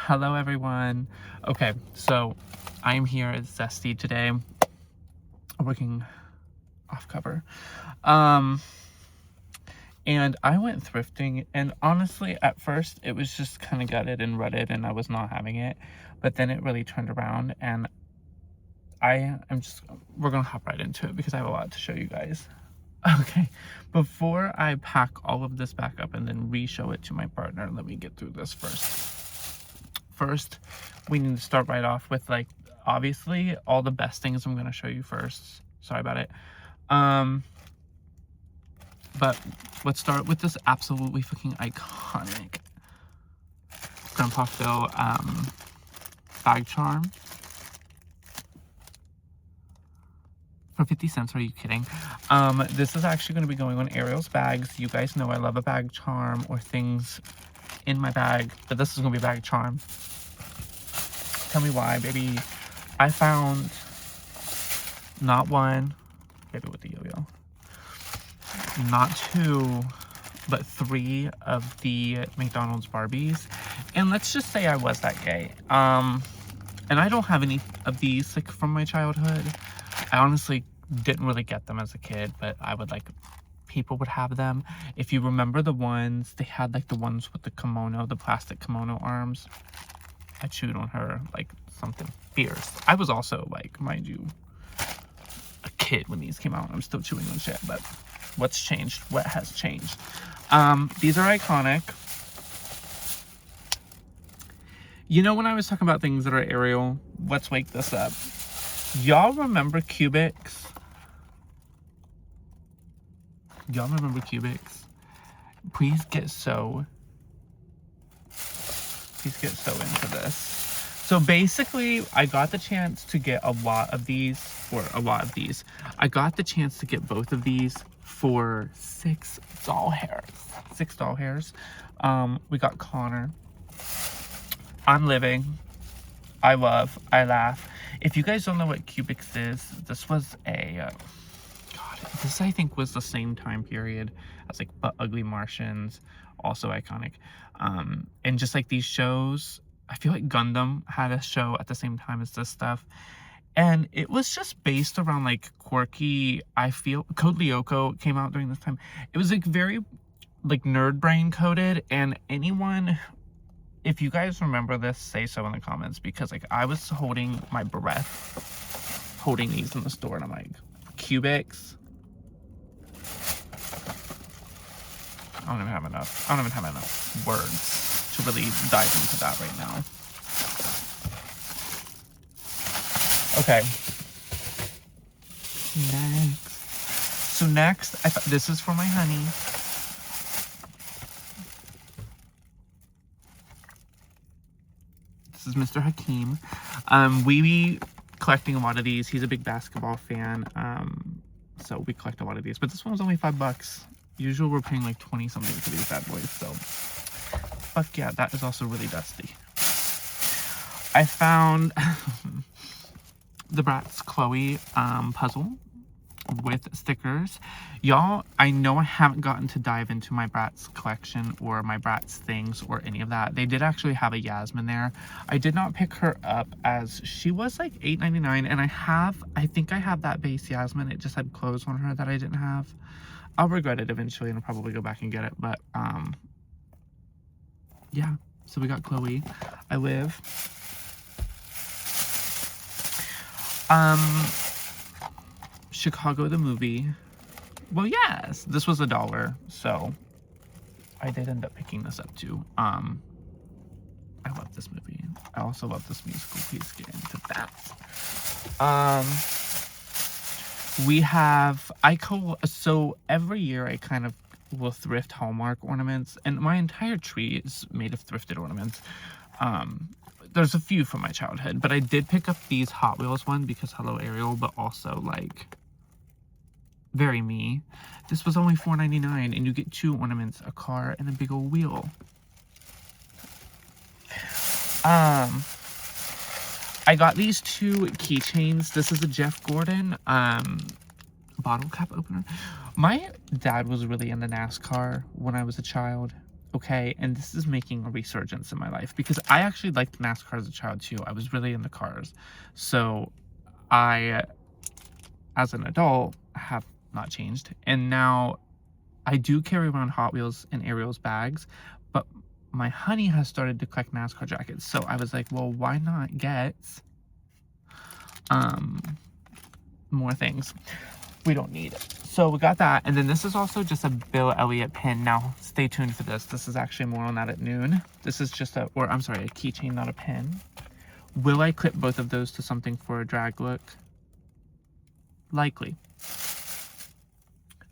Hello everyone. Okay, so I am here at Zesty today, working off cover. And I went thrifting, and honestly at first it was just kind of gutted and rutted and I was not having it, but then it really turned around and we're gonna hop right into it because I have a lot to show you guys. Okay, before I pack all of this back up and then re-show it to my partner, let me get through this first. We need to start right off with, like, obviously all the best things I'm going to show you first. Sorry about it. But let's start with this absolutely fucking iconic Grandpa Phil bag charm for 50 cents. Are you kidding? This is actually going to be going on Aeriel's bags. You guys know I love a bag charm or things in my bag, but this is going to be a bag charm. Tell me why, baby. I found not one, baby with the yo-yo, not two, but 3 of the McDonald's Barbies. And let's just say I was that gay. And I don't have any of these, like, from my childhood. I honestly didn't really get them as a kid, but I would, like, people would have them. If you remember the ones, they had, like, the ones with the kimono, the plastic kimono arms. I chewed on her like something fierce. I was also, like, mind you, a kid when these came out. I'm still chewing on shit, but what's changed? What has changed? These are iconic. You know, when I was talking about things that are Aeriel, let's wake this up. Y'all remember Cubics? Y'all remember Cubics? Please get so into this. So basically, I got the chance to get a lot of these. I got the chance to get both of these for 6 doll hairs. We got Connor. I'm living. I love. I laugh. If you guys don't know what Cubics is, this was a this I think was the same time period as, like, But Ugly Martians, also iconic. And just like these shows, I feel like Gundam had a show at the same time as this stuff, and it was just based around, like, quirky. I feel Code Lyoko came out during this time. It was, like, very, like, nerd brain coded. And anyone, if you guys remember this, say so in the comments, because, like, I was holding my breath holding these in the store, and I'm like, Cubics. I don't even have enough words to really dive into that right now. Okay. Next, this is for my honey. This is Mr. Hakeem. We be collecting a lot of these. He's a big basketball fan. So we collect a lot of these. But this one was only $5. Usually we're paying like 20 something for these bad boys, so fuck yeah. That is also really dusty. I found the Bratz Chloe puzzle with stickers. Y'all, I know I haven't gotten to dive into my Bratz collection or my Bratz things or any of that. They did actually have a Yasmin there. I did not pick her up as she was like $8.99, and I think I have that base Yasmin. It just had clothes on her that I didn't have. I'll regret it eventually and I'll probably go back and get it, but yeah. So we got Chloe. I live. Chicago the movie. Well, yes, this was $1, so I did end up picking this up too. I love this movie. I also love this musical. Please get into that. We have, so every year I kind of will thrift Hallmark ornaments, and my entire tree is made of thrifted ornaments. There's a few from my childhood, but I did pick up these Hot Wheels one because hello Aeriel, but also, like, very me. This was only $4.99, and you get 2 ornaments, a car and a big old wheel. I got these 2 keychains. This is a Jeff Gordon bottle cap opener. My dad was really into NASCAR when I was a child. okay? And this is making a resurgence in my life because I actually liked NASCAR as a child too. I was really into cars. So I, as an adult, have not changed. And now I do carry around Hot Wheels and Aerial's bags, but my honey has started to collect NASCAR jackets. So I was like, well, why not get more things we don't need? So we got that. And then this is also just a Bill Elliott pin. Now stay tuned for this. This is actually more on that at noon. This is just a keychain, not a pin. Will I clip both of those to something for a drag look? Likely.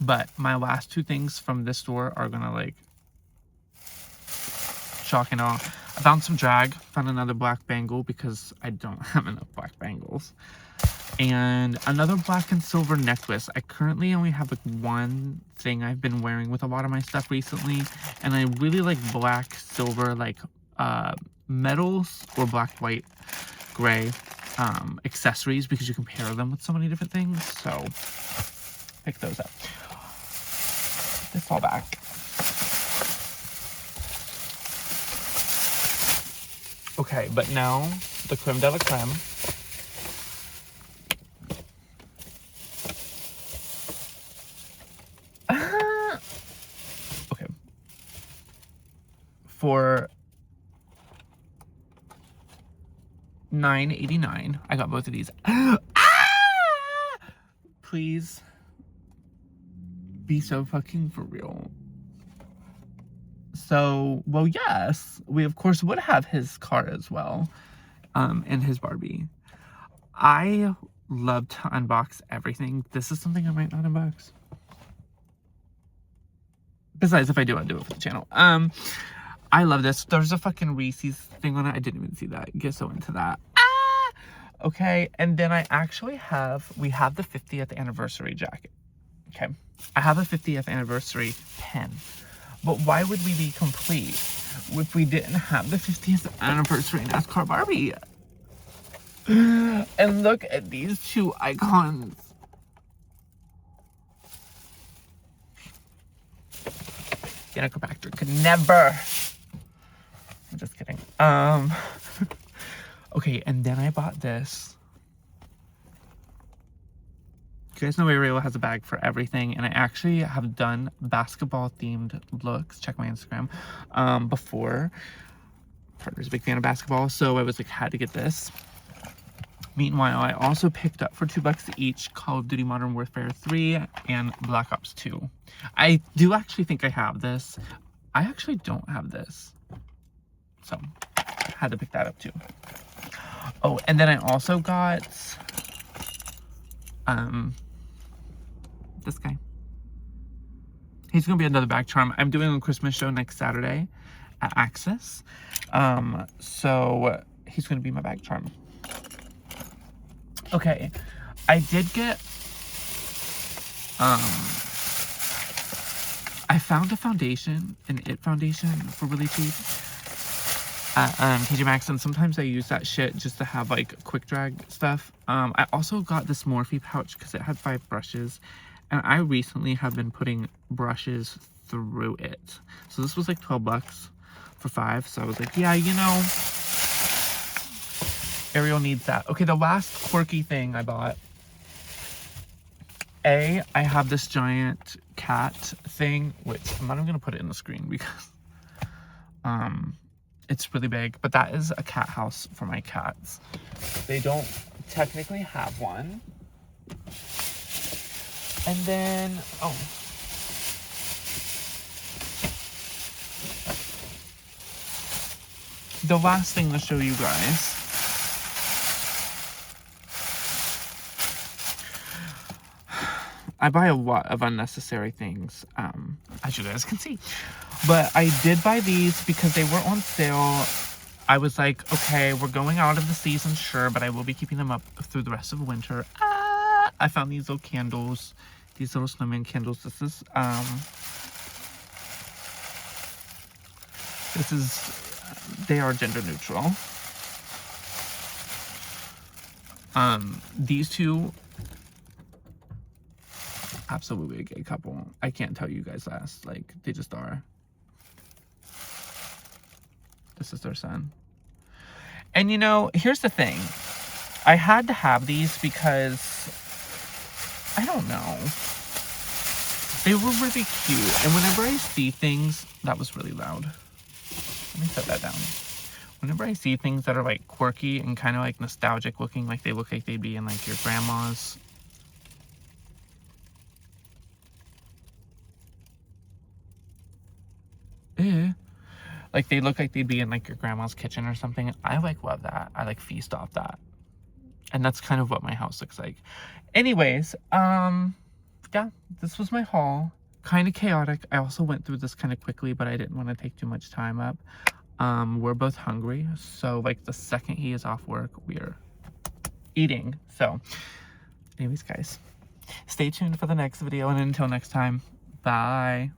But my last two things from this store are gonna like shock and awe. I found some drag, found another black bangle because I don't have enough black bangles. And another black and silver necklace. I currently only have like one thing I've been wearing with a lot of my stuff recently. And I really like black, silver, like metals or black, white, gray accessories because you can pair them with so many different things. So pick those up. This all back. Okay, but now the creme de la creme. Okay. For $9.89, I got both of these. Please be so fucking for real. So, well, yes, we of course would have his car as well, and his Barbie. I love to unbox everything. This is something I might not unbox. Besides, if I do, I'll do it for the channel. I love this. There's a fucking Reese's thing on it. I didn't even see that. Get so into that. Okay, and then I actually we have the 50th anniversary jacket. Okay, I have a 50th anniversary pen. But why would we be complete if we didn't have the 50th anniversary NASCAR Barbie? And look at these two icons. Danica Patrick could never. I'm just kidding. Okay, and then I bought this. You guys know Aeriel has a bag for everything, and I actually have done basketball themed looks. Check my Instagram before. Partner's a big fan of basketball, so I was like, had to get this. Meanwhile, I also picked up for $2 each Call of Duty Modern Warfare 3 and Black Ops 2. I do actually think I have this. I actually don't have this, so had to pick that up too. Oh, and then I also got this guy. He's gonna be another bag charm. I'm doing a Christmas show next Saturday at Access, so he's gonna be my bag charm. Okay, I did get I found a foundation, an It foundation, for really cheap at TJ Maxx, and sometimes I use that shit just to have like quick drag stuff. I also got this Morphe pouch because it had 5 brushes, and I recently have been putting brushes through it. So this was like $12 for 5. So I was like, yeah, you know, Aeriel needs that. Okay, the last quirky thing I bought. I have this giant cat thing, which I'm not even gonna put it in the screen because it's really big, but that is a cat house for my cats. They don't technically have one. And then, oh. The last thing to show you guys. I buy a lot of unnecessary things, as you guys can see. But I did buy these because they were on sale. I was like, okay, we're going out of the season, sure, but I will be keeping them up through the rest of winter. I found these little candles, these little snowman candles. This is, they are gender neutral. These two, absolutely a gay couple. I can't tell you guys less, like, they just are. This is their son. And you know, here's the thing. I had to have these because, I don't know. They were really cute. And whenever I see things, that was really loud. Let me set that down. Whenever I see things that are like quirky and kind of like nostalgic looking, like they look like they'd be in like your grandma's. Like they look like they'd be in like your grandma's kitchen or something. I like love that. I like feast off that. And that's kind of what my house looks like. Anyways, yeah, this was my haul. Kind of chaotic. I also went through this kind of quickly, but I didn't want to take too much time up. We're both hungry, so like the second he is off work, we're eating. So anyways, guys, stay tuned for the next video, and until next time, bye.